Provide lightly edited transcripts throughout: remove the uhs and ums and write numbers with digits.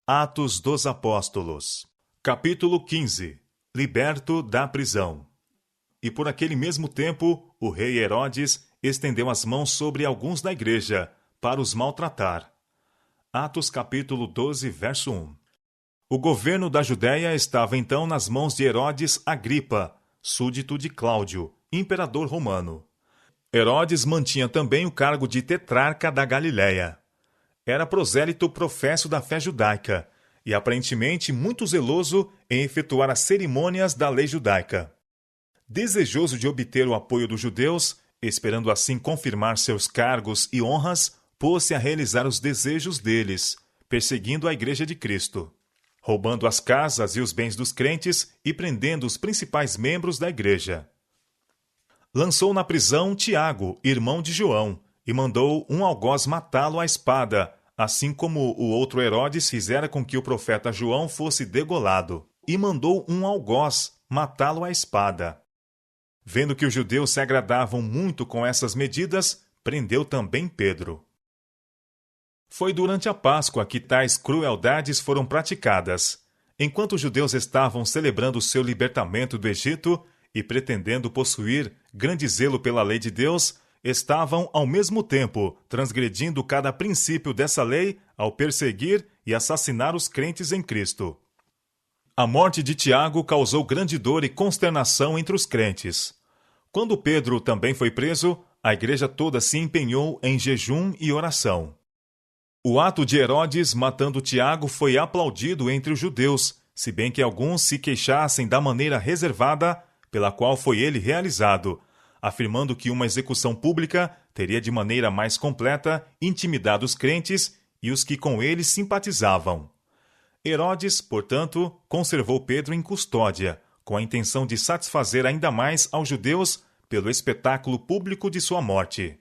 Atos dos Apóstolos. Capítulo 15. Liberto da prisão. E por aquele mesmo tempo, o rei Herodes estendeu as mãos sobre alguns da igreja, para os maltratar. Atos capítulo 12, verso 1. O governo da Judéia estava então nas mãos de Herodes Agripa, súdito de Cláudio, imperador romano. Herodes mantinha também o cargo de tetrarca da Galiléia. Era prosélito professo da fé judaica e aparentemente muito zeloso em efetuar as cerimônias da lei judaica. Desejoso de obter o apoio dos judeus, esperando assim confirmar seus cargos e honras, pôs-se a realizar os desejos deles, perseguindo a Igreja de Cristo, roubando as casas e os bens dos crentes e prendendo os principais membros da Igreja. Lançou na prisão Tiago, irmão de João, e mandou um algoz matá-lo à espada, assim como o outro Herodes fizera com que o profeta João fosse degolado, e mandou um algoz matá-lo à espada. Vendo que os judeus se agradavam muito com essas medidas, prendeu também Pedro. Foi durante a Páscoa que tais crueldades foram praticadas. Enquanto os judeus estavam celebrando seu libertamento do Egito e pretendendo possuir grande zelo pela lei de Deus, estavam, ao mesmo tempo, transgredindo cada princípio dessa lei ao perseguir e assassinar os crentes em Cristo. A morte de Tiago causou grande dor e consternação entre os crentes. Quando Pedro também foi preso, a igreja toda se empenhou em jejum e oração. O ato de Herodes matando Tiago foi aplaudido entre os judeus, se bem que alguns se queixassem da maneira reservada pela qual foi ele realizado, afirmando que uma execução pública teria de maneira mais completa intimidado os crentes e os que com ele simpatizavam. Herodes, portanto, conservou Pedro em custódia, com a intenção de satisfazer ainda mais aos judeus pelo espetáculo público de sua morte.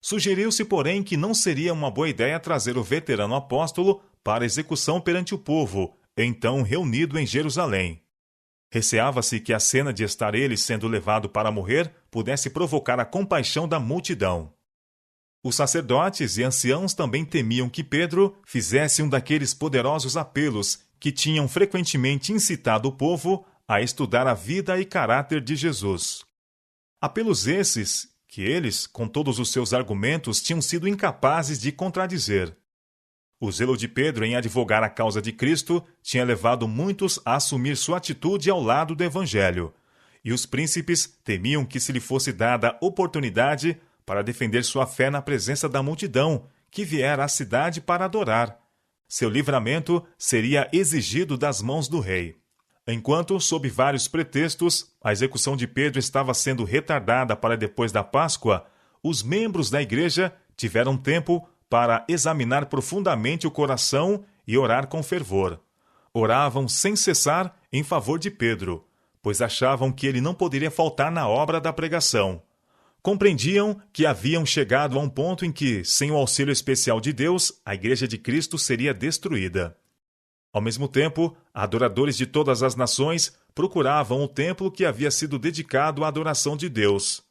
Sugeriu-se, porém, que não seria uma boa ideia trazer o veterano apóstolo para execução perante o povo, então reunido em Jerusalém. Receava-se que a cena de estar ele sendo levado para morrer pudesse provocar a compaixão da multidão. Os sacerdotes e anciãos também temiam que Pedro fizesse um daqueles poderosos apelos que tinham frequentemente incitado o povo a estudar a vida e caráter de Jesus. Apelos esses que eles, com todos os seus argumentos, tinham sido incapazes de contradizer. O zelo de Pedro em advogar a causa de Cristo tinha levado muitos a assumir sua atitude ao lado do Evangelho, e os príncipes temiam que se lhe fosse dada oportunidade para defender sua fé na presença da multidão que viera à cidade para adorar. Seu livramento seria exigido das mãos do rei. Enquanto, sob vários pretextos, a execução de Pedro estava sendo retardada para depois da Páscoa, os membros da igreja tiveram tempo para examinar profundamente o coração e orar com fervor. Oravam sem cessar em favor de Pedro, pois achavam que ele não poderia faltar na obra da pregação. Compreendiam que haviam chegado a um ponto em que, sem o auxílio especial de Deus, a Igreja de Cristo seria destruída. Ao mesmo tempo, adoradores de todas as nações procuravam o templo que havia sido dedicado à adoração de Deus.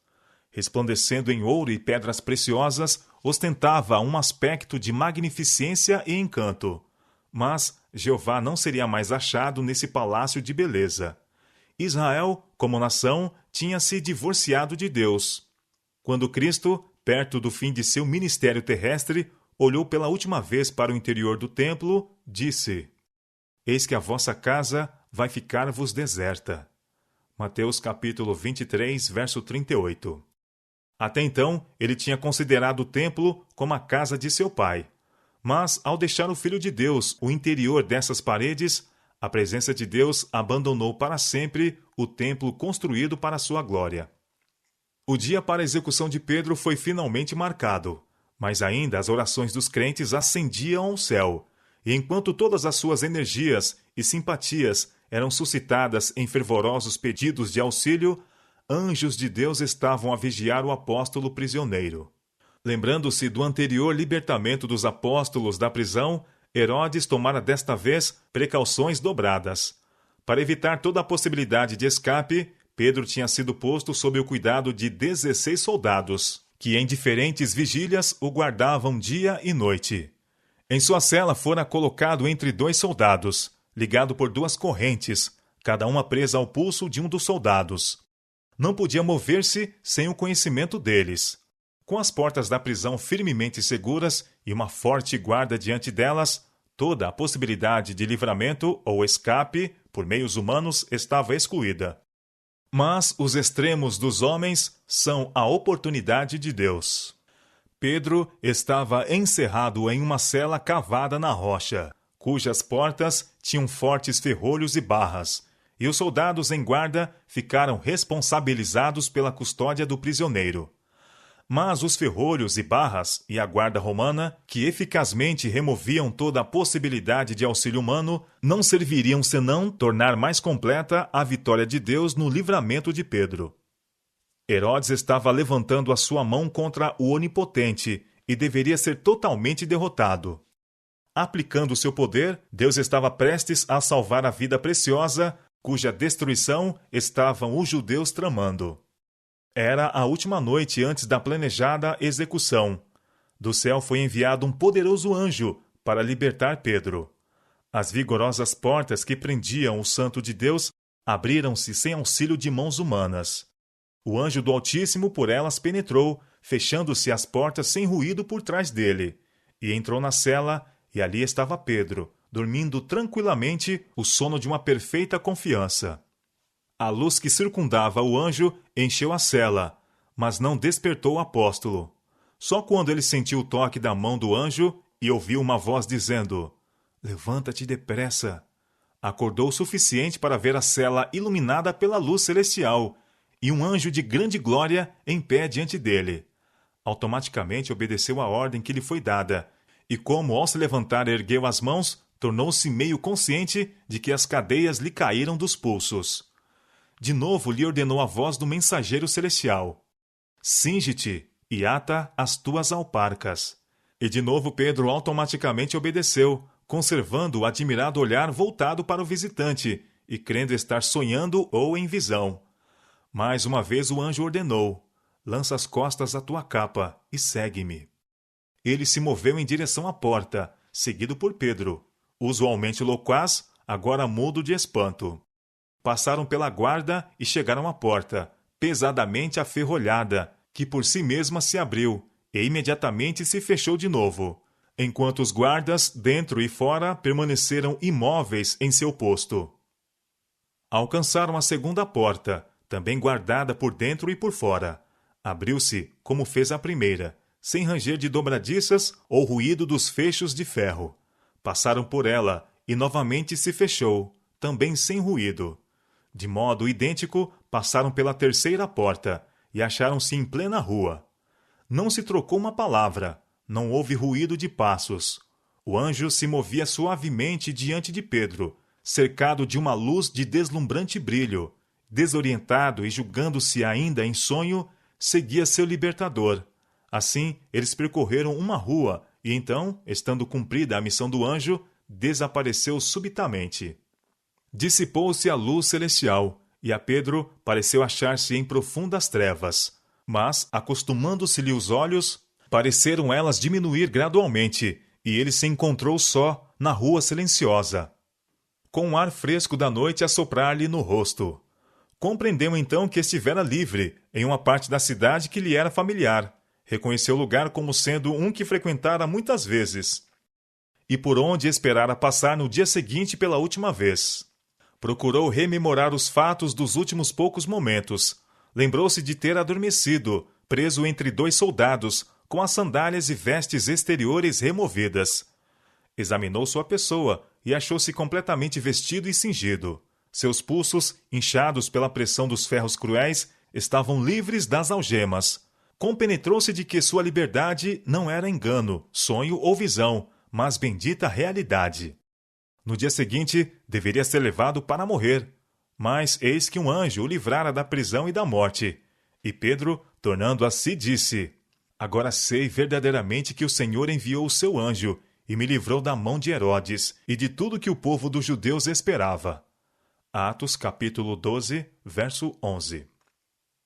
Resplandecendo em ouro e pedras preciosas, ostentava um aspecto de magnificência e encanto. Mas Jeová não seria mais achado nesse palácio de beleza. Israel, como nação, tinha se divorciado de Deus. Quando Cristo, perto do fim de seu ministério terrestre, olhou pela última vez para o interior do templo, disse: Eis que a vossa casa vai ficar-vos deserta. Mateus capítulo 23, verso 38. Até então, ele tinha considerado o templo como a casa de seu pai. Mas, ao deixar o Filho de Deus o interior dessas paredes, a presença de Deus abandonou para sempre o templo construído para sua glória. O dia para a execução de Pedro foi finalmente marcado, mas ainda as orações dos crentes ascendiam ao céu, e enquanto todas as suas energias e simpatias eram suscitadas em fervorosos pedidos de auxílio, anjos de Deus estavam a vigiar o apóstolo prisioneiro. Lembrando-se do anterior libertamento dos apóstolos da prisão, Herodes tomara desta vez precauções dobradas. Para evitar toda a possibilidade de escape, Pedro tinha sido posto sob o cuidado de 16 soldados, que em diferentes vigílias o guardavam dia e noite. Em sua cela fora colocado entre 2 soldados, ligado por 2 correntes, cada uma presa ao pulso de um dos soldados. Não podia mover-se sem o conhecimento deles. Com as portas da prisão firmemente seguras e uma forte guarda diante delas, toda a possibilidade de livramento ou escape por meios humanos estava excluída. Mas os extremos dos homens são a oportunidade de Deus. Pedro estava encerrado em uma cela cavada na rocha, cujas portas tinham fortes ferrolhos e barras, e os soldados em guarda ficaram responsabilizados pela custódia do prisioneiro. Mas os ferrolhos e barras e a guarda romana, que eficazmente removiam toda a possibilidade de auxílio humano, não serviriam senão tornar mais completa a vitória de Deus no livramento de Pedro. Herodes estava levantando a sua mão contra o Onipotente e deveria ser totalmente derrotado. Aplicando seu poder, Deus estava prestes a salvar a vida preciosa, cuja destruição estavam os judeus tramando. Era a última noite antes da planejada execução. Do céu foi enviado um poderoso anjo para libertar Pedro. As vigorosas portas que prendiam o Santo de Deus abriram-se sem auxílio de mãos humanas. O anjo do Altíssimo por elas penetrou, fechando-se as portas sem ruído por trás dele, e entrou na cela, e ali estava Pedro, dormindo tranquilamente o sono de uma perfeita confiança. A luz que circundava o anjo encheu a cela, mas não despertou o apóstolo. Só quando ele sentiu o toque da mão do anjo e ouviu uma voz dizendo: "Levanta-te depressa", acordou o suficiente para ver a cela iluminada pela luz celestial e um anjo de grande glória em pé diante dele. Automaticamente obedeceu à ordem que lhe foi dada, e como ao se levantar ergueu as mãos, tornou-se meio consciente de que as cadeias lhe caíram dos pulsos. De novo lhe ordenou a voz do mensageiro celestial: "Cinge-te e ata as tuas alparcas." E de novo Pedro automaticamente obedeceu, conservando o admirado olhar voltado para o visitante e crendo estar sonhando ou em visão. Mais uma vez o anjo ordenou: "Lança as costas à tua capa e segue-me." Ele se moveu em direção à porta, seguido por Pedro, usualmente loquaz, agora mudo de espanto. Passaram pela guarda e chegaram à porta, pesadamente aferrolhada, que por si mesma se abriu e imediatamente se fechou de novo, enquanto os guardas, dentro e fora, permaneceram imóveis em seu posto. Alcançaram a segunda porta, também guardada por dentro e por fora. Abriu-se, como fez a primeira, sem ranger de dobradiças ou ruído dos fechos de ferro. Passaram por ela e novamente se fechou, também sem ruído. De modo idêntico, passaram pela terceira porta e acharam-se em plena rua. Não se trocou uma palavra, não houve ruído de passos. O anjo se movia suavemente diante de Pedro, cercado de uma luz de deslumbrante brilho. Desorientado e julgando-se ainda em sonho, seguia seu libertador. Assim, eles percorreram uma rua e então, estando cumprida a missão do anjo, desapareceu subitamente. Dissipou-se a luz celestial, e a Pedro pareceu achar-se em profundas trevas. Mas, acostumando-se-lhe os olhos, pareceram elas diminuir gradualmente, e ele se encontrou só, na rua silenciosa, com o ar fresco da noite a soprar-lhe no rosto. Compreendeu então que estivera livre, em uma parte da cidade que lhe era familiar. Reconheceu o lugar como sendo um que frequentara muitas vezes, e por onde esperara passar no dia seguinte pela última vez. Procurou rememorar os fatos dos últimos poucos momentos. Lembrou-se de ter adormecido, preso entre 2 soldados, com as sandálias e vestes exteriores removidas. Examinou sua pessoa e achou-se completamente vestido e cingido. Seus pulsos, inchados pela pressão dos ferros cruéis, estavam livres das algemas. Compenetrou-se de que sua liberdade não era engano, sonho ou visão, mas bendita realidade. No dia seguinte, deveria ser levado para morrer. Mas eis que um anjo o livrara da prisão e da morte. E Pedro, tornando a si, disse: "Agora sei verdadeiramente que o Senhor enviou o seu anjo e me livrou da mão de Herodes e de tudo que o povo dos judeus esperava." Atos capítulo 12, verso 11.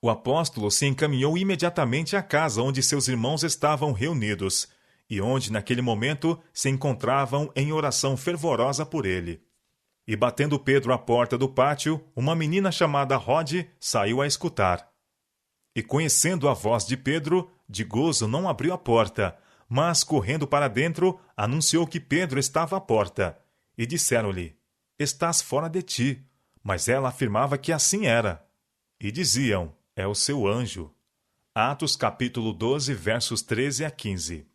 O apóstolo se encaminhou imediatamente à casa onde seus irmãos estavam reunidos, e onde naquele momento se encontravam em oração fervorosa por ele. E batendo Pedro à porta do pátio, uma menina chamada Rode saiu a escutar. E conhecendo a voz de Pedro, de gozo não abriu a porta, mas, correndo para dentro, anunciou que Pedro estava à porta. E disseram-lhe: Estás fora de ti. Mas ela afirmava que assim era. E diziam: É o seu anjo. Atos capítulo 12, versos 13 a 15.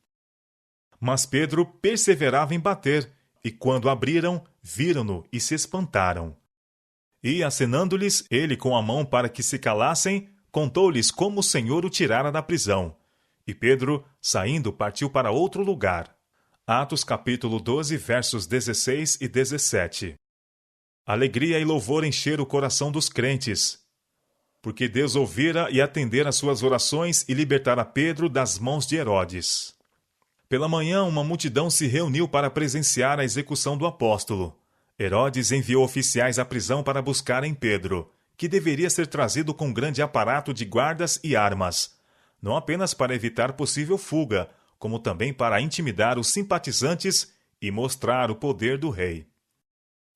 Mas Pedro perseverava em bater, e quando abriram, viram-no e se espantaram. E, acenando-lhes ele com a mão para que se calassem, contou-lhes como o Senhor o tirara da prisão. E Pedro, saindo, partiu para outro lugar. Atos capítulo 12, versos 16 e 17. Alegria e louvor encheram o coração dos crentes, porque Deus ouvira e atendera às suas orações e libertara Pedro das mãos de Herodes. Pela manhã, uma multidão se reuniu para presenciar a execução do apóstolo. Herodes enviou oficiais à prisão para buscarem Pedro, que deveria ser trazido com grande aparato de guardas e armas, não apenas para evitar possível fuga, como também para intimidar os simpatizantes e mostrar o poder do rei.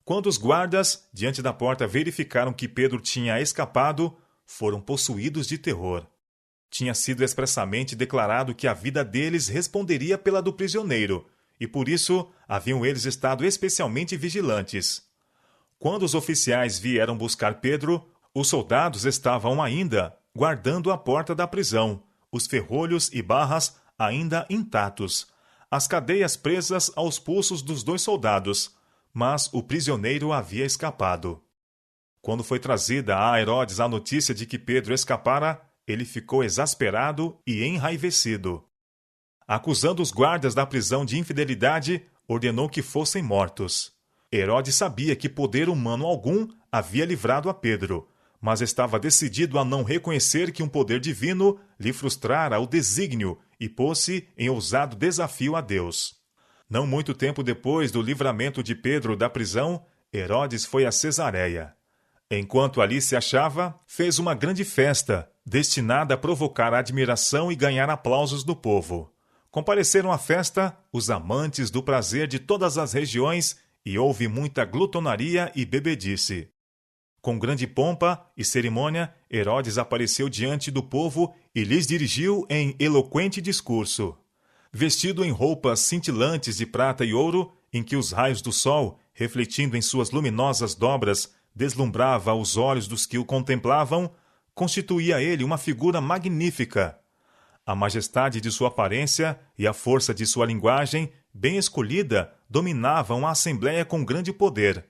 Quando os guardas, diante da porta, verificaram que Pedro tinha escapado, foram possuídos de terror. Tinha sido expressamente declarado que a vida deles responderia pela do prisioneiro, e por isso haviam eles estado especialmente vigilantes. Quando os oficiais vieram buscar Pedro, os soldados estavam ainda guardando a porta da prisão, os ferrolhos e barras ainda intactos, as cadeias presas aos pulsos dos 2 soldados, mas o prisioneiro havia escapado. Quando foi trazida a Herodes a notícia de que Pedro escapara, ele ficou exasperado e enraivecido. Acusando os guardas da prisão de infidelidade, ordenou que fossem mortos. Herodes sabia que poder humano algum havia livrado a Pedro, mas estava decidido a não reconhecer que um poder divino lhe frustrara o desígnio e pôs-se em ousado desafio a Deus. Não muito tempo depois do livramento de Pedro da prisão, Herodes foi a Cesareia. Enquanto ali se achava, fez uma grande festa, destinada a provocar admiração e ganhar aplausos do povo. Compareceram à festa os amantes do prazer de todas as regiões e houve muita glutonaria e bebedice. Com grande pompa e cerimônia, Herodes apareceu diante do povo e lhes dirigiu em eloquente discurso. Vestido em roupas cintilantes de prata e ouro, em que os raios do sol, refletindo em suas luminosas dobras, deslumbrava os olhos dos que o contemplavam, constituía ele uma figura magnífica. A majestade de sua aparência e a força de sua linguagem, bem escolhida, dominavam a assembleia com grande poder.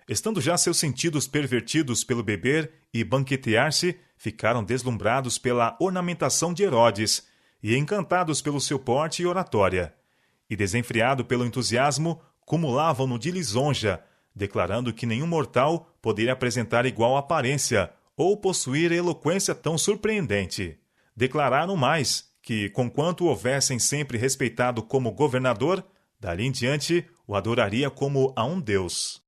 Estando já seus sentidos pervertidos pelo beber e banquetear-se, ficaram deslumbrados pela ornamentação de Herodes e encantados pelo seu porte e oratória. E desenfreado pelo entusiasmo, cumulavam-no de lisonja, declarando que nenhum mortal poderia apresentar igual aparência ou possuir eloquência tão surpreendente. Declararam mais que, conquanto o houvessem sempre respeitado como governador, dali em diante o adoraria como a um deus.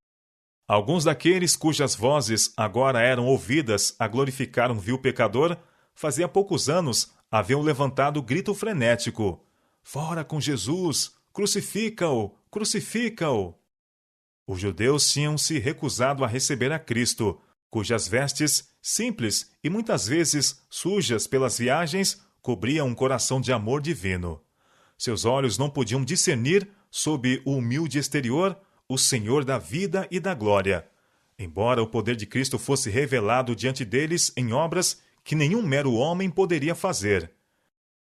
Alguns daqueles cujas vozes agora eram ouvidas a glorificar um vil pecador, fazia poucos anos haviam levantado grito frenético: Fora com Jesus! Crucifica-o! Crucifica-o! Os judeus tinham se recusado a receber a Cristo, cujas vestes, simples e muitas vezes sujas pelas viagens, cobriam um coração de amor divino. Seus olhos não podiam discernir, sob o humilde exterior, o Senhor da vida e da glória, embora o poder de Cristo fosse revelado diante deles em obras que nenhum mero homem poderia fazer.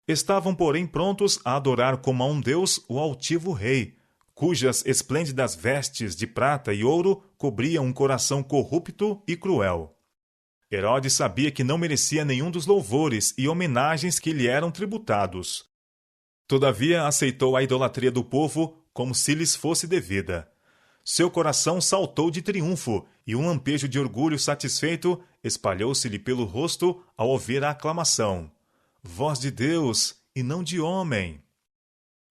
Estavam, porém, prontos a adorar como a um Deus o altivo Rei, cujas esplêndidas vestes de prata e ouro cobriam um coração corrupto e cruel. Herodes sabia que não merecia nenhum dos louvores e homenagens que lhe eram tributados. Todavia, aceitou a idolatria do povo como se lhes fosse devida. Seu coração saltou de triunfo e um lampejo de orgulho satisfeito espalhou-se-lhe pelo rosto ao ouvir a aclamação: Voz de Deus e não de homem.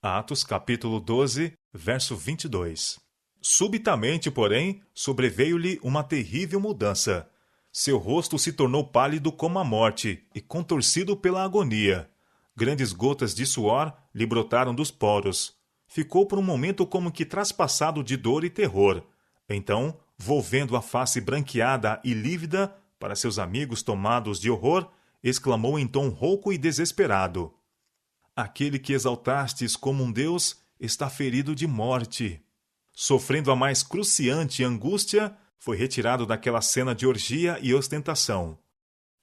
Atos capítulo 12, verso 22. Subitamente, porém, sobreveio-lhe uma terrível mudança. Seu rosto se tornou pálido como a morte e contorcido pela agonia. Grandes gotas de suor lhe brotaram dos poros. Ficou por um momento como que traspassado de dor e terror. Então, volvendo a face branqueada e lívida para seus amigos tomados de horror, exclamou em tom rouco e desesperado: Aquele que exaltastes como um Deus está ferido de morte. Sofrendo a mais cruciante angústia, foi retirado daquela cena de orgia e ostentação.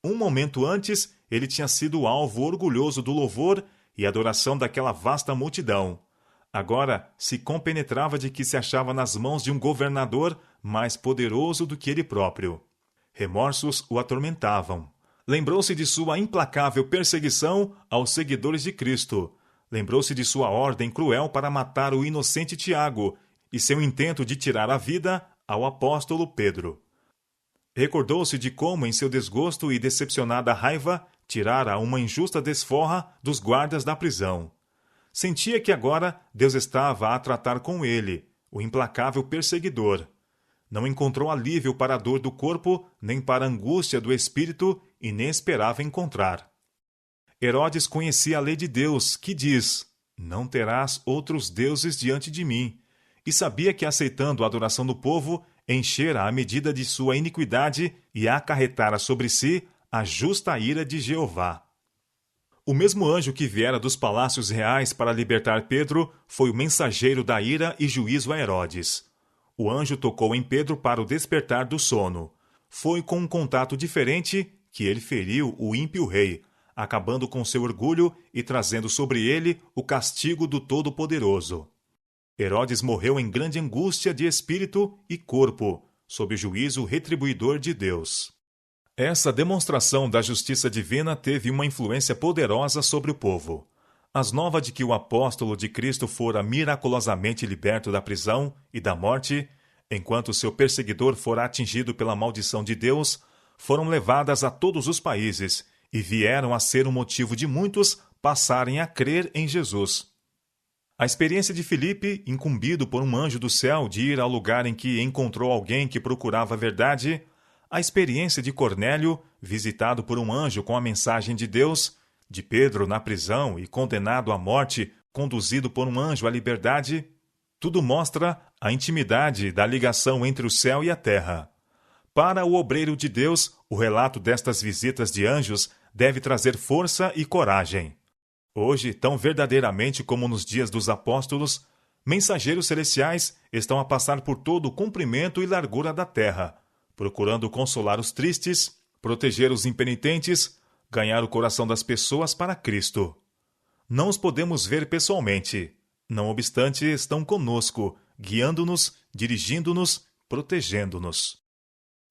Um momento antes, ele tinha sido alvo orgulhoso do louvor e adoração daquela vasta multidão. Agora se compenetrava de que se achava nas mãos de um governador mais poderoso do que ele próprio. Remorsos o atormentavam. Lembrou-se de sua implacável perseguição aos seguidores de Cristo. Lembrou-se de sua ordem cruel para matar o inocente Tiago e seu intento de tirar a vida ao apóstolo Pedro. Recordou-se de como, em seu desgosto e decepcionada raiva, tirara uma injusta desforra dos guardas da prisão. Sentia que agora Deus estava a tratar com ele, o implacável perseguidor. Não encontrou alívio para a dor do corpo, nem para a angústia do espírito, e nem esperava encontrar. Herodes conhecia a lei de Deus, que diz: Não terás outros deuses diante de mim, e sabia que, aceitando a adoração do povo, enchera a medida de sua iniquidade e acarretara sobre si a justa ira de Jeová. O mesmo anjo que viera dos palácios reais para libertar Pedro foi o mensageiro da ira e juízo a Herodes. O anjo tocou em Pedro para o despertar do sono. Foi com um contato diferente que ele feriu o ímpio rei, acabando com seu orgulho e trazendo sobre ele o castigo do Todo-Poderoso. Herodes morreu em grande angústia de espírito e corpo, sob o juízo retribuidor de Deus. Essa demonstração da justiça divina teve uma influência poderosa sobre o povo. As novas de que o apóstolo de Cristo fora miraculosamente liberto da prisão e da morte, enquanto seu perseguidor fora atingido pela maldição de Deus, foram levadas a todos os países e vieram a ser um motivo de muitos passarem a crer em Jesus. A experiência de Filipe, incumbido por um anjo do céu de ir ao lugar em que encontrou alguém que procurava a verdade, a experiência de Cornélio, visitado por um anjo com a mensagem de Deus, de Pedro na prisão e condenado à morte, conduzido por um anjo à liberdade, tudo mostra a intimidade da ligação entre o céu e a terra. Para o obreiro de Deus, o relato destas visitas de anjos deve trazer força e coragem. Hoje, tão verdadeiramente como nos dias dos apóstolos, mensageiros celestiais estão a passar por todo o comprimento e largura da terra, procurando consolar os tristes, proteger os impenitentes, ganhar o coração das pessoas para Cristo. Não os podemos ver pessoalmente, não obstante estão conosco, guiando-nos, dirigindo-nos, protegendo-nos.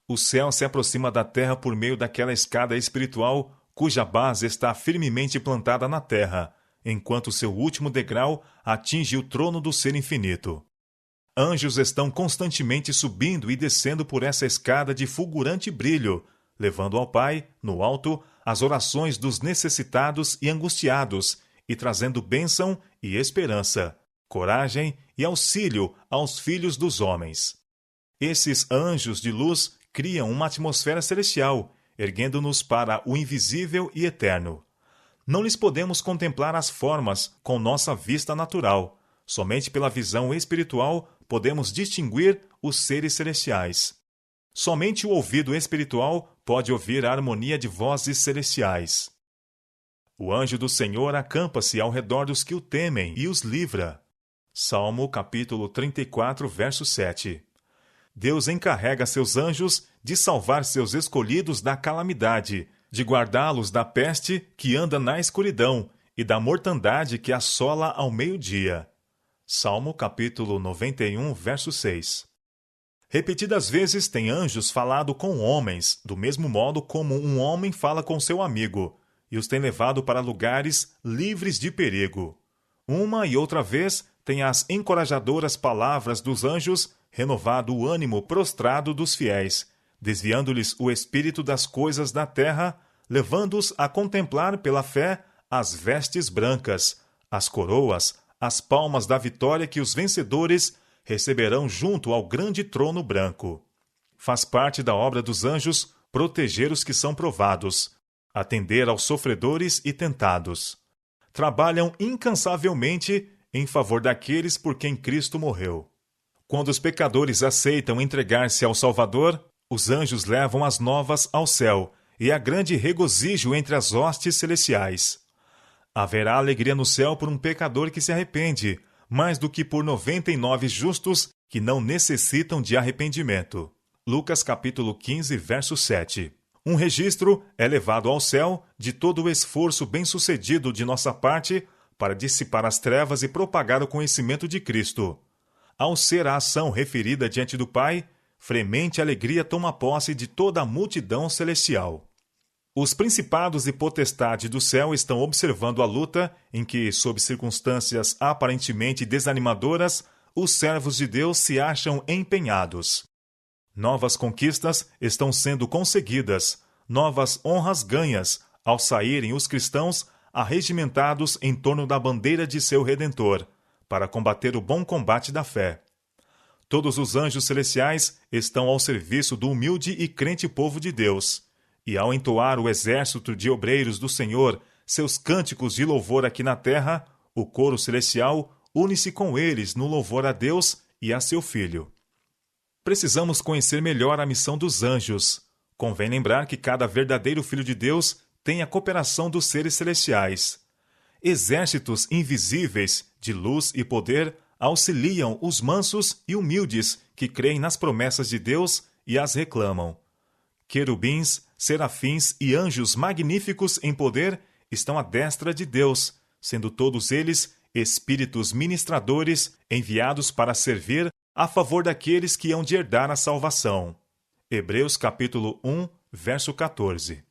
O céu se aproxima da terra por meio daquela escada espiritual cuja base está firmemente plantada na terra, enquanto seu último degrau atinge o trono do Ser Infinito. Anjos estão constantemente subindo e descendo por essa escada de fulgurante brilho, levando ao Pai, no alto, as orações dos necessitados e angustiados, e trazendo bênção e esperança, coragem e auxílio aos filhos dos homens. Esses anjos de luz criam uma atmosfera celestial, erguendo-nos para o invisível e eterno. Não lhes podemos contemplar as formas com nossa vista natural. Somente pela visão espiritual podemos distinguir os seres celestiais. Somente o ouvido espiritual pode ouvir a harmonia de vozes celestiais. O anjo do Senhor acampa-se ao redor dos que o temem e os livra. Salmo capítulo 34, verso 7. Deus encarrega seus anjos de salvar seus escolhidos da calamidade, de guardá-los da peste que anda na escuridão e da mortandade que assola ao meio-dia. Salmo capítulo 91, verso 6. Repetidas vezes tem anjos falado com homens, do mesmo modo como um homem fala com seu amigo, e os tem levado para lugares livres de perigo. Uma e outra vez tem as encorajadoras palavras dos anjos renovado o ânimo prostrado dos fiéis, desviando-lhes o espírito das coisas da terra, levando-os a contemplar pela fé as vestes brancas, as coroas, as palmas da vitória que os vencedores receberão junto ao grande trono branco. Faz parte da obra dos anjos proteger os que são provados, atender aos sofredores e tentados. trabalham incansavelmente em favor daqueles por quem Cristo morreu. Quando os pecadores aceitam entregar-se ao Salvador, os anjos levam as novas ao céu, e há grande regozijo entre as hostes celestiais. Haverá alegria no céu por um pecador que se arrepende, mais do que por 99 justos que não necessitam de arrependimento. Lucas capítulo 15, verso 7. Um registro é levado ao céu de todo o esforço bem-sucedido de nossa parte para dissipar as trevas e propagar o conhecimento de Cristo. Ao ser a ação referida diante do Pai, fremente alegria toma posse de toda a multidão celestial. Os principados e potestades do céu estão observando a luta em que, sob circunstâncias aparentemente desanimadoras, os servos de Deus se acham empenhados. Novas conquistas estão sendo conseguidas, novas honras ganhas, ao saírem os cristãos arregimentados em torno da bandeira de seu Redentor, para combater o bom combate da fé. Todos os anjos celestiais estão ao serviço do humilde e crente povo de Deus, e ao entoar o exército de obreiros do Senhor seus cânticos de louvor aqui na terra, o coro celestial une-se com eles no louvor a Deus e a seu Filho. Precisamos conhecer melhor a missão dos anjos. Convém lembrar que cada verdadeiro Filho de Deus tem a cooperação dos seres celestiais. Exércitos invisíveis de luz e poder auxiliam os mansos e humildes que creem nas promessas de Deus e as reclamam. Querubins, serafins e anjos magníficos em poder estão à destra de Deus, sendo todos eles espíritos ministradores enviados para servir a favor daqueles que hão de herdar a salvação. Hebreus capítulo 1, verso 14.